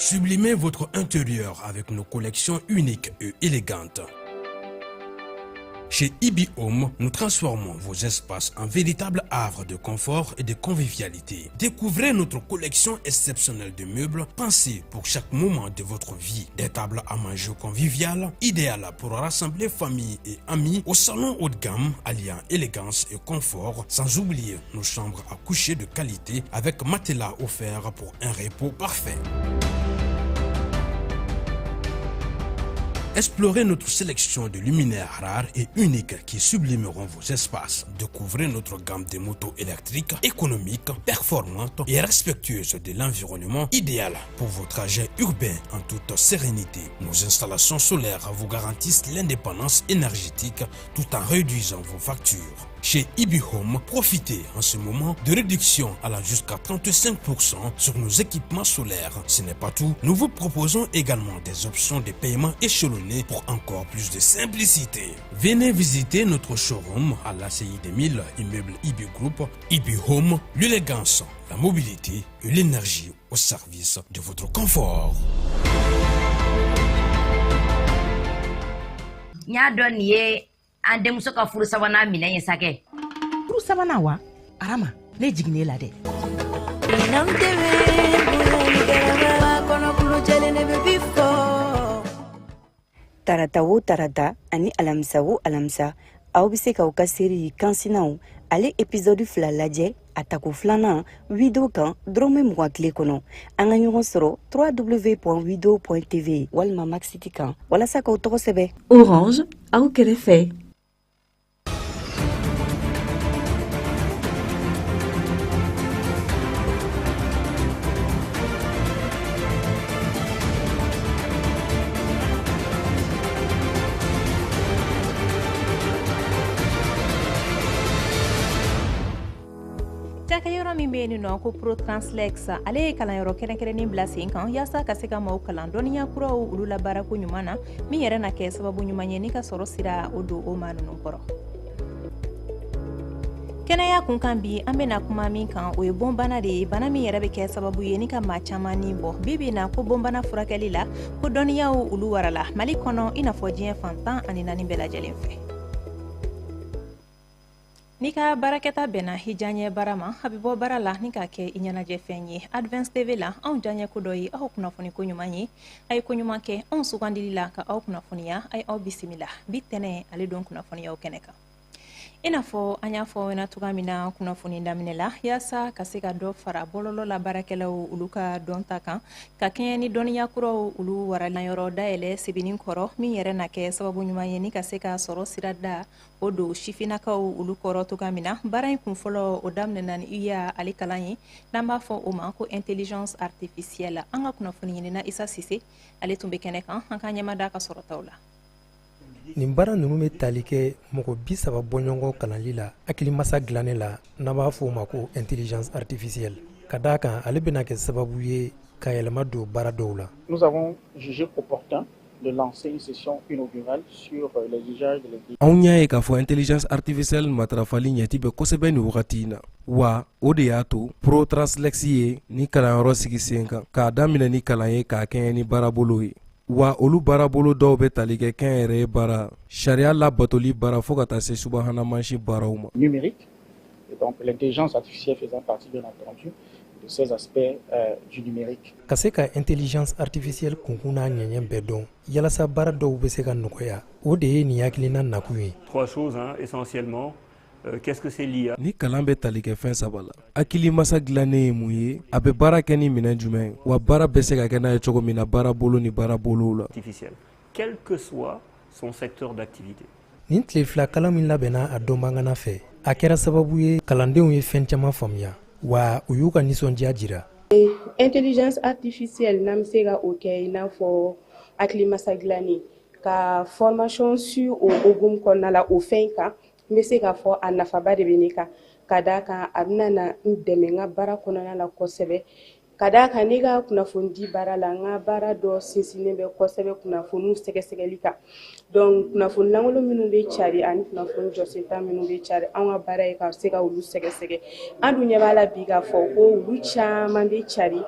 Sublimez votre intérieur avec nos collections uniques et élégantes. Chez Ibi Home, nous transformons vos espaces en véritables havres de confort et de convivialité. Découvrez notre collection exceptionnelle de meubles pensés pour chaque moment de votre vie. Des tables à manger conviviales, idéales pour rassembler famille et amis, au salon haut de gamme alliant élégance et confort, sans oublier nos chambres à coucher de qualité avec matelas offerts pour un repos parfait. Explorez notre sélection de luminaires rares et uniques qui sublimeront vos espaces. Découvrez notre gamme de motos électriques économiques, performantes et respectueuses de l'environnement, idéales pour vos trajets urbains en toute sérénité. Nos installations solaires vous garantissent l'indépendance énergétique tout en réduisant vos factures. Chez Ibi Home, profitez en ce moment de réductions allant jusqu'à 35% sur nos équipements solaires. Ce n'est pas tout, nous vous proposons également des options de paiement échelonnées pour encore plus de simplicité. Venez visiter notre showroom à l'ACI 2000, immeuble Ibi Group. Ibi Home, l'élégance, la mobilité et l'énergie au service de votre confort. Ande muso ka furu sabana minɛ ye sake. Furu sabana wa? Arama, ne jiginne la dɛ. Tarata wo tarata ani alamisa wo alamisa aw bɛ se k'aw ka série kansinaw ale épisode 2 lajɛ a tako filanan Wido kan dɔrɔmɛ 20 tile kɔnɔ. An ka ɲɔgɔn sɔrɔ www.wido.tv walima Maxiti kan walasa k'aw tɔgɔ sɛbɛ. Orange aw kɛrɛfɛ. Yɔrɔ min bɛ yen nɔ ko Pro Translex ale ye kalanyɔrɔ kɛrɛnkɛrɛnnen bila sen kan yaasa ka se ka maaw kalan dɔnniya kuraw olu la baarako ɲuman na min yɛrɛ na kɛ sababu ɲuman ye ni ka sɔrɔ sira o don o maa ninnu kɔrɔ. Kɛnɛya kunkan bi an bɛna kuma min kan o ye bonbana de ye, bana min yɛrɛ bɛ kɛ sababu ye ni ka maa caman ni bɔ. Bibi na ko bonbana furakɛli la ko dɔnniyaw olu warala Mali kɔnɔ i n'a fɔ diɲɛ fan 14 bɛɛ lajɛlen fɛ. Ni ka barakɛta bɛnna hijanɲɛ bara ma, a bɛ bɔ bara la ni ka kɛ i ɲɛnajɛ fɛn ye. Advance TV la anw diyaɲɛ ko dɔ ye aw kunnafoni ko ɲuman ye. A ye ko ɲuman kɛ anw sugandili la ka aw kunnafoniya, a ye aw bisimila. Bi tɛnɛ ale don kunnafoniyaw kɛnɛ kan. I n'a fɔ an y'a fɔ ɲɛna cogoya min na kunnafoni daminɛ la yaasa ka se ka dɔ fara bɔlɔlɔ la baarakɛlaw olu ka dɔn ta kan ka kɛɲɛ ni dɔnniya kuraw olu waralayɔrɔ dayɛlɛ Sebeni kɔrɔ min yɛrɛ na kɛ sababu ɲuman ye ni ka se ka sɔrɔ sira da o don sifinakaw olu kɔrɔ cogoya min na. Baara in kun fɔlɔ o daminɛna ni UIA ale kalan ye n'an b'a fɔ o ma ko intelligence artificielle. An ka kunnafoni ɲinina Isa Sise ale tun bɛ kɛnɛ kan an ka ɲɛmada ka sɔrɔtaw la. Nin baara ninnu bɛ tali kɛ mɔgɔ 30 bɔɲɔgɔn kalanli la hakilimasa dilannen la n'an b'a fɔ o ma ko intelligence artificielle. Ka d'a kan ale bɛna kɛ sababu ye ka yɛlɛma don baara dɔw la. Nous avons jugé opportun de lancer une session inaugurale sur les usages de l'intelligence. Anw y'a ye k'a fɔ intelligence artificielle matarafali ɲɛti bɛ kosɛbɛ nin wagati in na wa o de y'a to Pro Translex ye ni kalanyɔrɔ sigi sen kan k'a daminɛ ni kalan ye k'a kɛɲɛ ni baarabolo ye. Wa olu baarabolo dɔw bɛ tali kɛ kɛnyɛrɛye baara sariya labatoli baara fo ka taa se subahana mansi baaraw ma. Numérique, et donc l'intelligence artificielle faisant partie bien entendu de ces aspects du numérique. Ka se ka intelligence artificielle kunkun n'a ɲɛɲɛ bɛɛ dɔn yalasa baara dɔw bɛ se ka nɔgɔya o de ye nin hakilina nakun ye. 3 choses essentiellement. Qu'est-ce que c'est l'IA? Ni kalan bɛ tali kɛ fɛn saba la. Hakilimasa dilannen ye mun ye? A bɛ baara kɛ ni minɛn jumɛn? Wa baara bɛ se ka kɛ n'a ye cogo min na baarabolo ni baarabolow la. Artificielle. Quel que soit son secteur d'activité. Nin tile fila kalan min labɛnna a dɔnbagana fɛ a kɛra sababu ye kalandenw ye fɛn caman faamuya wa u y'u ka nisɔndiya jira. Intelligence artificielle n'an bɛ se ka o kɛ i n'a fɔ hakilimasa dilannen ka formation sur o hokumu kɔnɔna la o fɛn kan. N bɛ se k'a fɔ a nafaba de bɛ ne kan ka d'a kan a bɛna na n dɛmɛ n ka baara kɔnɔna la kosɛbɛ ka d'a kan ne ka kunnafoni di baara la n ka baara dɔ sinsinnen bɛ kosɛbɛ kunnafoniw sɛgɛsɛgɛli kan donc kunnafoni lankolon minnu bɛ cari ani kunnafoni jɔsentan minnu bɛ cari an ka baara ye ka se ka olu sɛgɛsɛgɛ an dun ɲɛ b'a la bi k'a fɔ ko olu caman bɛ cari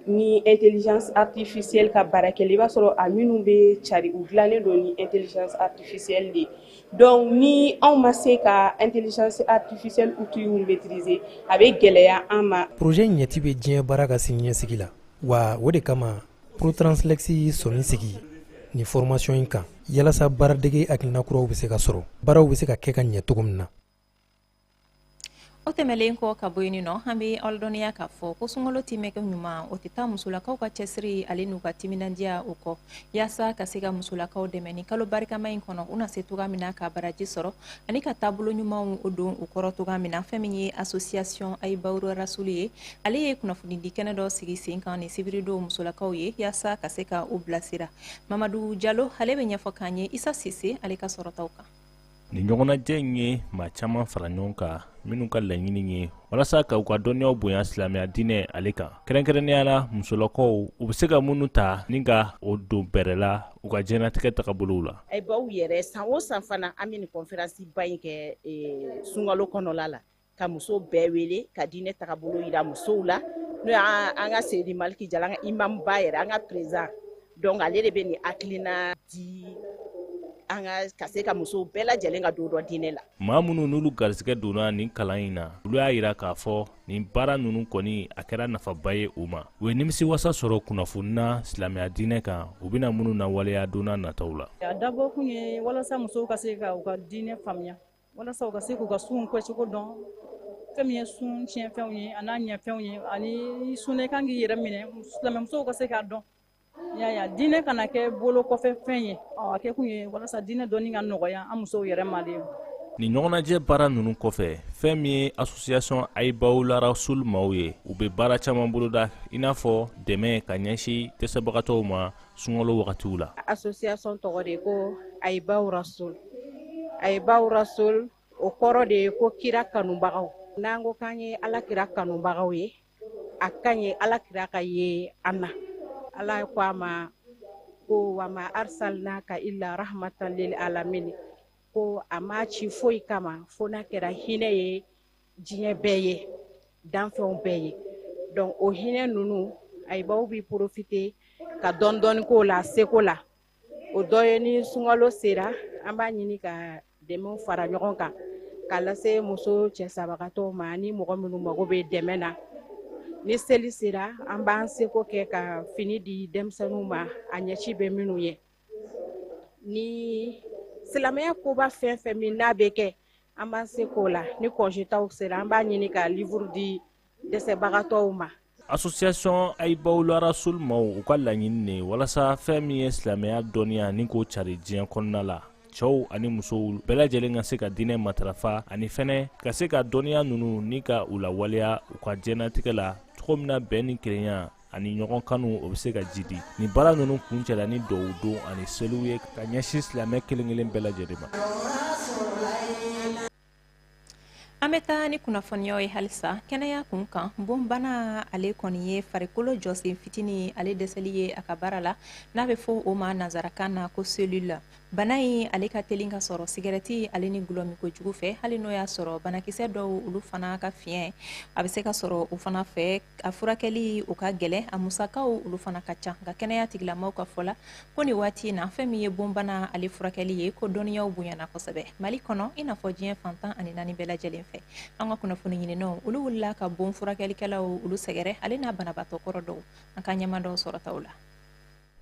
ni intelligence artificielle ka baara kɛla i b'a sɔrɔ a minnu bɛ cari u dilannen don ni intelligence artificielle de donc ni anw ma se ka intelligence artificielle outil maîtriser a bɛ gɛlɛya an ma. projet ɲɛti bɛ diɲɛ baara ka siniɲɛsigi la wa o de kama ProTranslexi sɔnni sigi ni formation in kan yalasa baaradege hakilina kuraw bɛ se ka sɔrɔ baaraw bɛ se ka kɛ ka ɲɛ cogo min na. O tɛmɛlen kɔ ka bɔ yen nɔ an bɛ aw ladɔnniya k'a fɔ ko sunkalo timɛkɛ ɲuman o tɛ taa musolakaw ka cɛsiri ale n'u ka timinandiya o kɔ yaasa ka se ka musolakaw dɛmɛ ni kalo barikama in kɔnɔ u na se cogoya min na ka baraji sɔrɔ ani ka taabolo ɲumanw o don u kɔrɔ cogoya min na fɛn min ye association Ayibawu Rasulu ye ale ye kunnafonidi kɛnɛ dɔ sigi sen kan ni sibiridon musolakaw ye yaasa ka se ka u bilasira. Mamadu Jalo ale bɛ ɲɛfɔ k'an ye Isa Sise ale ka sɔrɔtaw kan. Ni ɲɔgɔnnajɛ in ye maa caman fara ɲɔgɔn kan minnu ka laɲini ye walasa ka u ka dɔnniyaw bonya silamɛya diinɛ ale kan. Kɛrɛnkɛrɛnnenya la musolakaw u bɛ se ka minnu ta ni ka o don bɛrɛ la u ka diɲɛnatigɛ tagabolow la. Ayibawu yɛrɛ san o san fana an bɛ nin conférence ba in kɛ sunkalo kɔnɔla la ka muso bɛɛ wele ka diinɛ tagabolo yira musow la n'o an ka Seydi Maliki Jalo an ka imam ba yɛrɛ an ka président donc ale de bɛ nin hakilina di an ka se ka musow bɛɛ lajɛlen ka don dɔ diinɛ la. Maa minnu n'olu garisigɛ donna nin kalan in na olu y'a yira k'a fɔ nin baara ninnu kɔni a kɛra nafaba ye u ma. U ye nimisiwasa sɔrɔ kunnafoni na silamɛya diinɛ kan u bɛna minnu na waleya donna nataw la. A dabɔ kun ye walasa musow ka se ka u ka diinɛ faamuya walasa u ka se k'u ka sunw kɛcogo dɔn fɛn min ye sun tiɲɛfɛnw ye a n'a ɲɛfɛnw ye ani sunne kan k'i yɛrɛ minɛ silamɛmusow ka se k'a dɔn. Ya diinɛ kana kɛ bolo kɔfɛ fɛn ye a kɛ kun ye walasa diinɛ dɔnni ka nɔgɔya an musow yɛrɛ ma de. Ni ɲɔgɔnnajɛ baara ninnu kɔfɛ fɛn min ye association Ayibawu Rasulu maaw ye u bɛ baara caman boloda i n'a fɔ dɛmɛ ka ɲɛsin dɛsɛbagatɔw ma sunkalo wagatiw la. Association tɔgɔ de ko Ayibawu Rasulu. Ayibawu Rasulu o kɔrɔ de ye ko kira kanubagaw. N'an ko k'an ye ala kira kanubagaw ye a kan ye ala kira ka ye an na. Ala ko a ma ko wa ma arsalnaka illa rahmatan lil alamin ko a ma ci foyi kama fo n'a kɛra hinɛ ye diɲɛ bɛɛ ye danfɛnw bɛɛ ye donc o hinɛ ninnu Ayibawu bi profiter ka dɔɔni k'o la seko la o dɔ ye ni sunkalo sera an b'a ɲini ka dɛmɛw fara ɲɔgɔn kan k'a lase muso cɛsabagatɔw ma ni mɔgɔ minnu mago bɛ dɛmɛ na. Ni seli sera an b'an seko kɛ ka fini di denmisɛnninw ma a ɲɛci bɛ minnu ye. Ni silamɛya koba fɛn fɛn min n'a bɛ kɛ an b'an seko la ni congé taw sera an b'a ɲini ka livre di dɛsɛbagatɔw ma. Association Ayibawu Rasulu maaw u ka laɲini ne walasa fɛn min ye silamɛya dɔnniya ni k'o cari diɲɛ kɔnɔna la cɛw ani musow bɛɛ lajɛlen ka se ka diinɛ matarafa ani fɛnɛ ka se ka dɔnniya ninnu ni ka u lawaleya u ka diɲɛnatigɛ la cogo min na bɛn ni kelenya ani ɲɔgɔn kanu o bɛ se ka jidi. Ni baara ninnu kuncɛla ni dɔw don ani seliw ye ka ɲɛsin silamɛ kelen-kelen bɛɛ lajɛlen ma. An bɛ taa ni kunnafoniyaw ye halisa kɛnɛya kun kan bon bana ale kɔni ye farikolo jɔsen fitini ale dɛsɛli ye a ka baara la n'a bɛ fɔ o ma nanzarakan na ko cellule. Bana in ale ka teli ka sɔrɔ sigarɛti ale ni gulɔmi kojugu fɛ hali n'o y'a sɔrɔ banakisɛ dɔw olu fana ka fiɲɛ a bɛ se ka sɔrɔ u fana fɛ a furakɛli u ka gɛlɛ a musakaw olu fana ka ca nka kɛnɛya tigilamɔgɔw ka fɔ la ko ni waati in na fɛn min ye bon bana ale furakɛli ye ko dɔnniyaw bonyana kosɛbɛ Mali kɔnɔ i n'a fɔ diɲɛ fantan ani naani bɛɛ lajɛlen fɛ. An ka kunnafoni ɲininaw olu wulila ka bon furakɛlikɛlaw olu sɛgɛrɛ ale n'a banabaatɔ kɔrɔ dɔw an ka ɲɛma dɔw sɔrɔtaw la.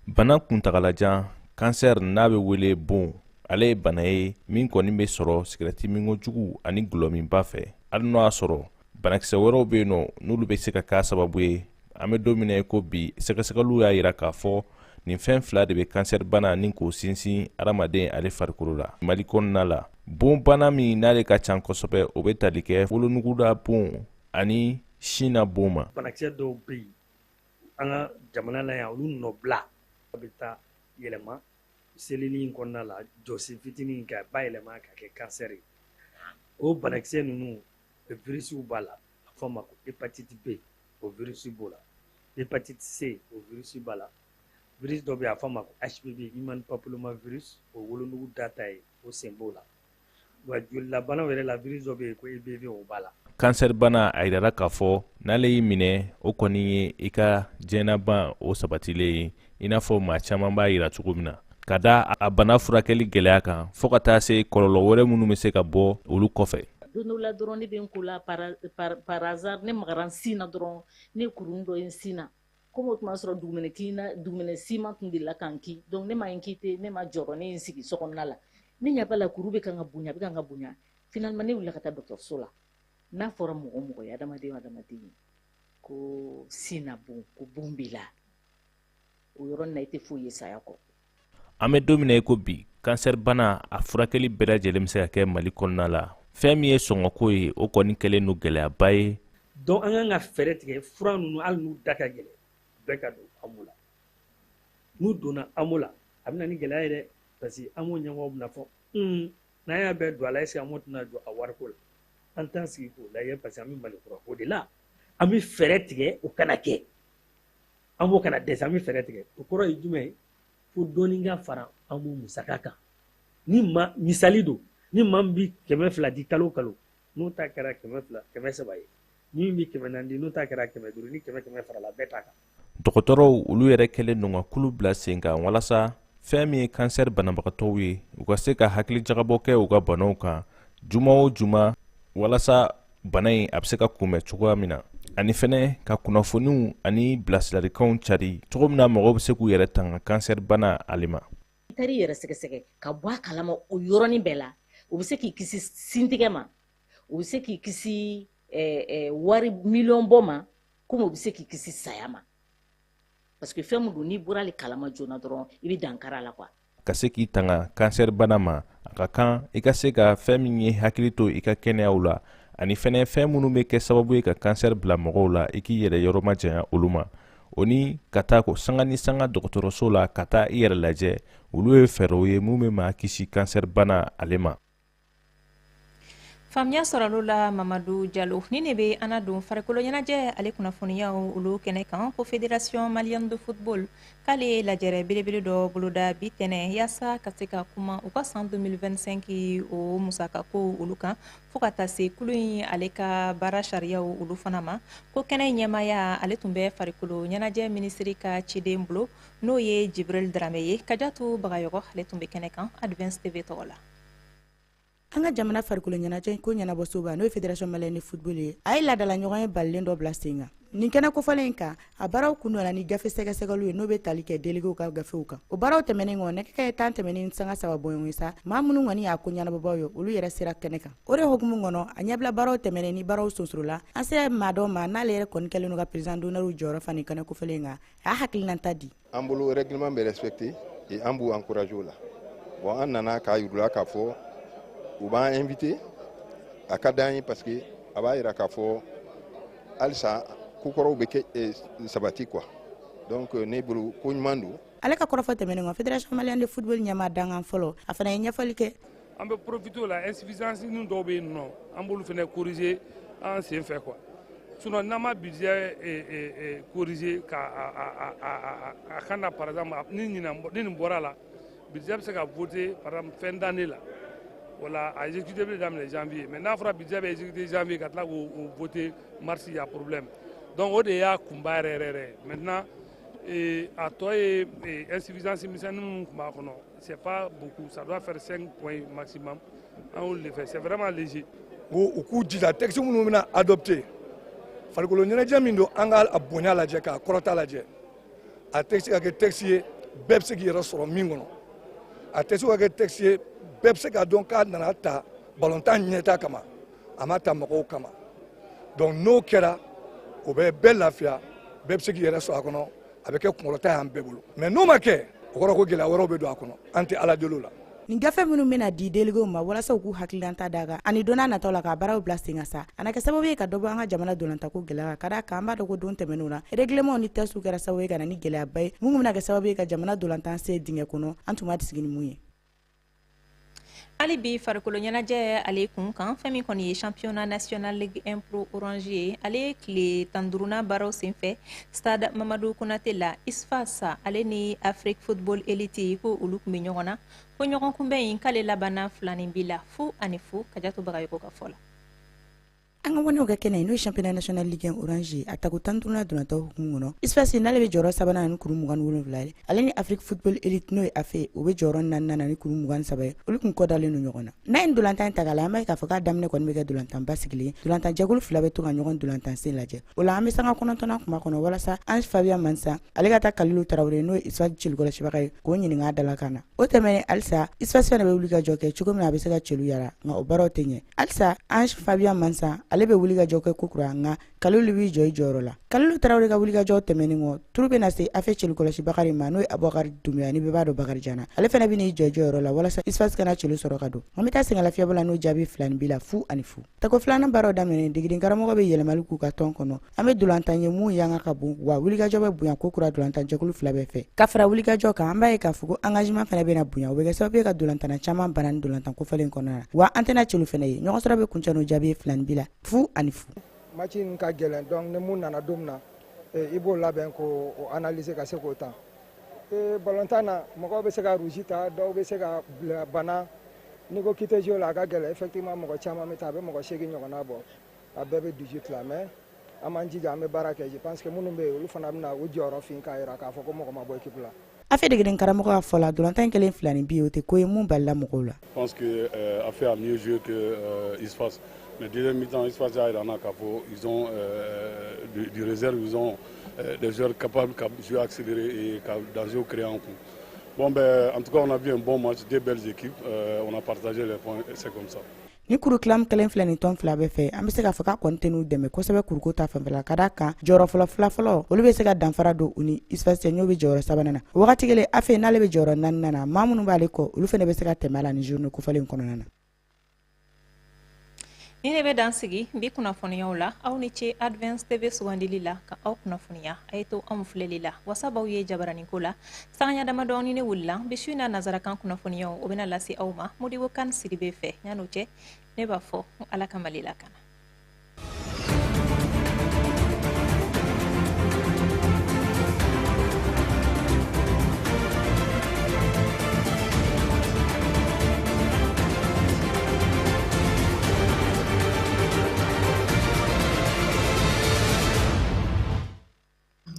Bana kuntagalajan cancer n'a bɛ wele bon ale ye bana ye min kɔni bɛ sɔrɔ sigarɛti min kojugu ani gulɔminba fɛ hali n'o y'a sɔrɔ banakisɛ wɛrɛw bɛ yen nɔ n'olu bɛ se ka k'a sababu ye an bɛ don min na ko bi sɛgɛsɛgɛliw y'a yira k'a fɔ nin fɛn fila de bɛ cancer bana ni k'o sinsin adamaden ale farikolo la. Mali kɔnɔna la bon bana min n'ale ka ca kosɛbɛ o bɛ tali kɛ wolonuguda bon ani sin na bon ma. Banakisɛ dɔw bɛ yen an ka jamana na yan olu nɔbila a bɛ taa yɛlɛma selili in kɔnɔna la jɔsen fitinin ka bayɛlɛma ka kɛ cancer ye. O banakisɛ ninnu virusiw b'a la a fɔ ma ko hépatite B o virusi b'o la hépatite C o virusi b'a la virus dɔ bɛ yen a fɔ ma ko HPV human papilloma virus o wolonugu data ye o sen b'o la wa jolilabanaw yɛrɛ la virus dɔ bɛ yen ko EBV o b'a la. cancer bana a yirara k'a fɔ n'ale y'i minɛ o kɔni ye i ka diɲɛnaban o sabatilen ye i n'a fɔ maa caman b'a yira cogo min na ka da a bana furakɛli gɛlɛya kan fɔɔ ka taa se kɔlɔlɔ wɛrɛ minnu bɛ se ka bɔ olu kɔfɛ. Don dɔ la dɔrɔn ne bɛ n ko la par hasard ne magara n sin na dɔrɔn ne kurun dɔ ye n sin na komi o tuma sɔrɔ dugumɛnɛ siman tun delila ka n kin donc ne ma n kite ne ma jɔrɔ ne ye n sigi sokɔnɔna la ne ɲɛ b'a la kuru bɛ kan ka bonya bɛ kan ka bonya finalement ne wulila ka taa dɔgɔtɔrɔso la n'a fɔra mɔgɔ mɔgɔ ye adamaden o adamaden ye ko sin na bon ko bon b'i la o yɔrɔ na i tɛ foyi ye saya kɔ. An bɛ don min na i ko bi cancer bana a furakɛli bɛɛ lajɛlen bɛ se ka kɛ Mali kɔnɔna la fɛn min ye sɔngɔko ye o kɔni kɛlen don gɛlɛyaba ye. Donc an kan ka fɛɛrɛ tigɛ fura ninnu hali n'u da ka gɛlɛn bɛɛ ka don AMO la n'u donna AMO la a bɛ na ni gɛlɛya ye dɛ parce que AMO ɲɛmɔgɔw bɛna fɔ n'an y'a bɛɛ don a la est-ce que AMO tɛna jɔ a wariko la an t'an sigi k'o lajɛ parce que an bɛ Mali kura o de la an bɛ fɛɛrɛ tigɛ o kana kɛ AMO kana dɛsɛ an bɛ fɛɛrɛ tigɛ o kɔrɔ ye jumɛn ye fo dɔɔni ka fara AMO musaka kan ni misali don ni maa min bɛ 200 di kalo kalo n'o ta kɛra 200 300 ye min bɛ 400 di n'o ta kɛra 500 ni 100 farala bɛɛ ta kan. Dɔgɔtɔrɔw olu yɛrɛ kɛlen don ka kulu bila sen kan walasa fɛn min ye cancer banabagatɔw ye u ka se ka hakili jagabɔ kɛ u ka banaw kan juma o juma walasa bana in a bɛ se ka kunbɛn cogoya min na ani fɛnɛ ka kunnafoniw ani bilasiralikanw cari cogo min na mɔgɔw bɛ se k'u yɛrɛ tanga cancer bana ale ma. I taara i yɛrɛ sɛgɛsɛgɛ ka bɔ a kalama o yɔrɔnin bɛɛ la o bɛ se k'i kisi sintigɛ ma o bɛ se k'i kisi wari miliyɔn bɔ ma komi o bɛ se k'i kisi saya ma parce que fɛn min don n'i bɔra ale kalama joona dɔrɔn i bɛ dankara la quoi. Ka se k'i tanga cancer bana ma a ka kan i ka se ka fɛn min ye hakili to i ka kɛnɛyaw la ani fɛnɛ fɛn minnu bɛ kɛ sababu ye ka cancer bila mɔgɔw la i k'i yɛrɛ yɔrɔ majanya olu ma o ni ka taa ko sanga ni sanga dɔgɔtɔrɔso la ka taa i yɛrɛ lajɛ olu ye fɛɛrɛw ye mun bɛ maa kisi cancer bana ale ma. Faamuya sɔrɔla la Mamadu Jalo ni ne bɛ an don farikolo ɲɛnajɛ ale kunnafoniyaw olu kɛnɛ kan ko Fédération Malienne de Football k'ale lajɛrɛ belebele dɔ boloda bi tɛnɛ yaasa ka se ka kuma u ka san 2025 o musakako olu kan fo ka taa se kulu in ale ka baara sariyaw olu fana ma ko kɛnɛ ɲɛmaya ale tun bɛ farikolo ɲɛnajɛ minisiri ka ciden bolo n'o ye Jibril Dramé ye Kajatu Bagayɔgɔ ale tun bɛ kɛnɛ kan Advance TV tɔgɔ la. An ka jamana farikolo ɲɛnajɛ ko ɲɛnabɔ soba n'o ye Fédération Malienne de Football ye a ye laadala ɲɔgɔn ye balilen dɔ bila sen kan nin kɛnɛ kofɔlen kan a baaraw kun dɔ la ni gafe sɛgɛsɛgɛliw ye n'o bɛ tali kɛ déléguéw ka gafew kan o baaraw tɛmɛnen kɔ nɛgɛ kanɲɛ 10 tɛmɛnen sanga 3 bɔɲɔgɔn ye sa maa minnu kɔni y'a ko ɲɛnabɔbaw ye olu yɛrɛ sera kɛnɛ kan o de hokumu kɔnɔ a ɲɛbila baaraw tɛmɛnen ni baaraw sonsorola an sera maa dɔ ma n'ale yɛrɛ kɔni kɛlen no ka président d'honneur jɔyɔrɔ fa nin kɛnɛ kofɔlen kan a y'a hakilinata di. An bolo règlement bɛ respecté et an b'u encouragé o la bon an nana k'a yirula k'a fɔ u b'an invité a ka d'an ye parce que a b'a yira k'a fɔ halisa kokɔrɔw bɛ kɛ sabati quoi donc ne bolo ko ɲuman don. Ale ka kɔrɔfɔ tɛmɛnen kɔ Fédération Malienne de Football ɲɛmaa dangan fɔlɔ a fana ye ɲɛfɔli kɛ. An bɛ profiter o la insuffisance ninnu dɔw bɛ yen nɔ an b'olu fana corriger an sen fɛ quoi sinon n'an ma budget corriger a kana par exemple ni nin bɔra la budget bɛ se ka voter par exemple fin d'année la wala a exécuté bɛ daminɛ janvier mais n'a fɔra budget bɛ exécuté janvier ka tila k'o voter mars y a problème donc o de y'a kunba yɛrɛ yɛrɛ maintenant a tɔ ye insuffisance misɛnnin minnu tun b'a kɔnɔ c'est pas beaucoup ça doit faire 5 points maximum an y'olu de fɛ c'est vraiment léger. Bon u k'u jija texte minnu bɛna adopté farikolo ɲɛnajɛ min don an ka bonya lajɛ k'a kɔrɔta lajɛ a texte ka kɛ texte ye bɛɛ bɛ se k'i yɛrɛ sɔrɔ min kɔnɔ a texte ka kɛ texte ye bɛɛ bɛ se k'a dɔn k'a nana ta balontan ɲɛta kama a ma ta mɔgɔw kama donc n'o kɛra o bɛ bɛɛ lafiya bɛɛ bɛ se k'i yɛrɛ sɔrɔ a kɔnɔ a bɛ kɛ kunkɔrɔta y'an bɛɛ bolo mais n'o ma kɛ o kɔrɔ ko gɛlɛya wɛrɛw bɛ don a kɔnɔ an tɛ ala deli o la. Nin gafe minnu bɛna di déléguéw ma walasa u k'u hakililanta d'a kan ani don n'a nataw la k'a baaraw bila sen kan sa a na kɛ sababu ye ka dɔ bɔ an ka jamana dolantako gɛlɛya ka d'a kan an b'a dɔn ko don tɛmɛnenw na règlement ni textes kɛra sababu ye ka na ni gɛlɛyaba ye mun bɛna kɛ sababu ye ka jamana dolantan se dingɛ kɔnɔ an tun b'a sigi ni mun ye. Ali bi farikolo ɲɛnajɛ ale kun kan fɛn min kɔni ye championnat national ligue 1 pro orange ye ale tile 15nan baaraw senfɛ stade Mamadou Konate la isfasa ale ni Afrique football elite ko olu kun bɛ ɲɔgɔn na ko ɲɔgɔn kunbɛn in k'ale labanna filanin bi la fu ani fu Kajatu Bagayoko ka fɔ la. anga woni oga kene no championnat national ligue 1 orange ataku tanduna donata hukumu no espasi nale be joro sabana ni kuru mugan wolo vlale aleni afrique football elite no afe o be joro nanna ni kuru mugan sabaye ulukun ko dale no nyogona na en dulantan tagala mai ka faka damne kon mega dulantan basigli dulantan jagul flabe to nyogon dulantan sin laje ola ame sanga kono tona kuma kono wala sa ange fabian mansa alega ta kalilu tarawre no iswa chil gola shibakay ko nyini nga dala kana o temene alsa espasi na be uliga joke chugum na be sega chelu yara nga obaro tenye alsa ange fabian mansa alebe wuliga joke kukura nga kalulu wi joy jorola kalulu tarawre ga wuliga jo temeni ngo turube na se afe chelu gola shibakari mano abokar dumya ni be bado bakari jana ale fena bini joy jorola wala sa isfas kana chelu sorokado ngomita singala fiabola no jabi flan bila fu ani fu tako flana baro damene digidin karamo be yele maluku ka tonkono ame dulantanye mu yanga kabu wa wuliga jo be buya kukura dulantanje kulu flabe fe kafra wuliga jo ka amba e ka fugo engagement fena be na buya we ga sabe ka dulantana chama banan dulantan ko falen kono wa antena chelu fena yi nyogo sora be kunchano jabi flan bila fu ani fu machin ka gelen donc ne mun nana domna ibo laben ko analyser ka se ko tan balontana moko be se ka rujita do be se ka bana ni ko kite jo la ka gele effectivement moko chama meta be moko shegi nyoko na bo abebe 18 la mais amanji ja me baraka je pense que munu be lu fana na wo joro fin ka ira ka foko moko ma bo équipe la affaire de giden karamo ko fola dulantan kelen flani biote ko mu balla moko la je pense que a fait mieux jeu que il se passe. Mais deuxième mi-temps, ils ont du réserve, ils ont des joueurs capables de jouer accéléré et de créer un coup. Bon, ben, en tout cas, on a vu un bon match, deux belles équipes. On a partagé les points et c'est comme ça. Ni kuru klam kelen flani ton flabe fe ambe se ka faka kontenu deme ko sebe kuru ko ta fambela kadaka joro folo olu be se ka danfara do uni isfase nyobe joro sabanana wakati gele afe na lebe joro nanana mamunu bale ko olu fene be se ka temala ni journée ko falen kononana ni ne be dan sigi bi kunnafoniyaw la aw ni ce Advance TV sugandili la ka aw kunnafoniya ay to am fuleli la wasabaw ye jabarani ko la sanya dama don ni ne wulla bi suina nazara kan kunnafoniyaw o bena lasi awma modi wo kan sidibe fe nyano ce ne ba fo ala kamalila kana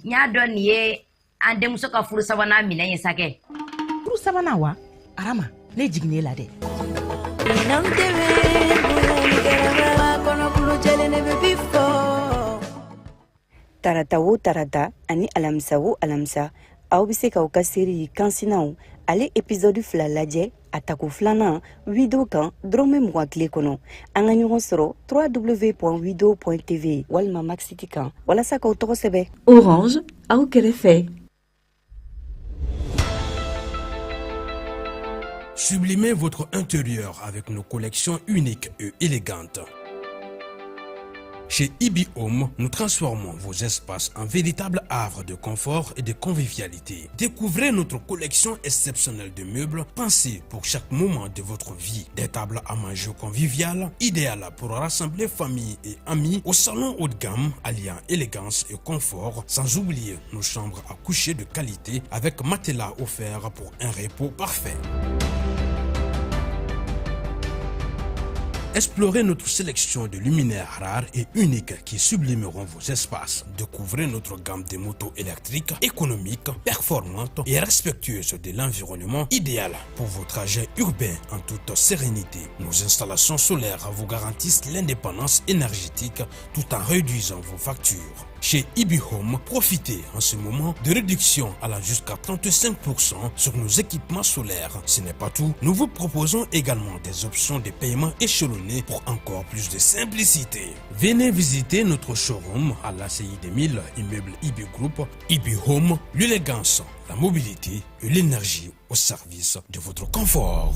nya don ye ande muso ka furu sabana mina ye sake furu sabana wa arama ne jigne la de tarata wo tarata ani alamisa wo alamisa aw be se ka ka série kansinaw ale épisode fila lajɛ atako filanan wido kan drome mugan tile kɔnɔ an ka ɲɔgɔn sɔrɔ www.wido.tv walima maxiti kan walasa k'aw tɔgɔ sɛbɛ Orange aw kɛrɛfɛ. Sublimez votre intérieur avec nos collections uniques et élégantes. Chez Ibi Home, nous transformons vos espaces en véritable havre de confort et de convivialité. Découvrez notre collection exceptionnelle de meubles pensés pour chaque moment de votre vie. Des tables à manger conviviales, idéales pour rassembler famille et amis, au salon haut de gamme, alliant élégance et confort, sans oublier nos chambres à coucher de qualité avec matelas offerts pour un repos parfait. Explorez notre sélection de luminaires rares et uniques qui sublimeront vos espaces. Découvrez notre gamme de motos électriques, économiques, performantes et respectueuses de l'environnement, idéales pour vos trajets urbains en toute sérénité. Nos installations solaires vous garantissent l'indépendance énergétique tout en réduisant vos factures. Chez Ibi Home, profitez en ce moment de réduction allant jusqu'à 35% sur nos équipements solaires. Ce n'est pas tout, nous vous proposons également des options de paiement échelonnées pour encore plus de simplicité. Venez visiter notre showroom à l'ACI 2000, immeuble Ibi Group. Ibi Home, l'élégance, la mobilité et l'énergie au service de votre confort.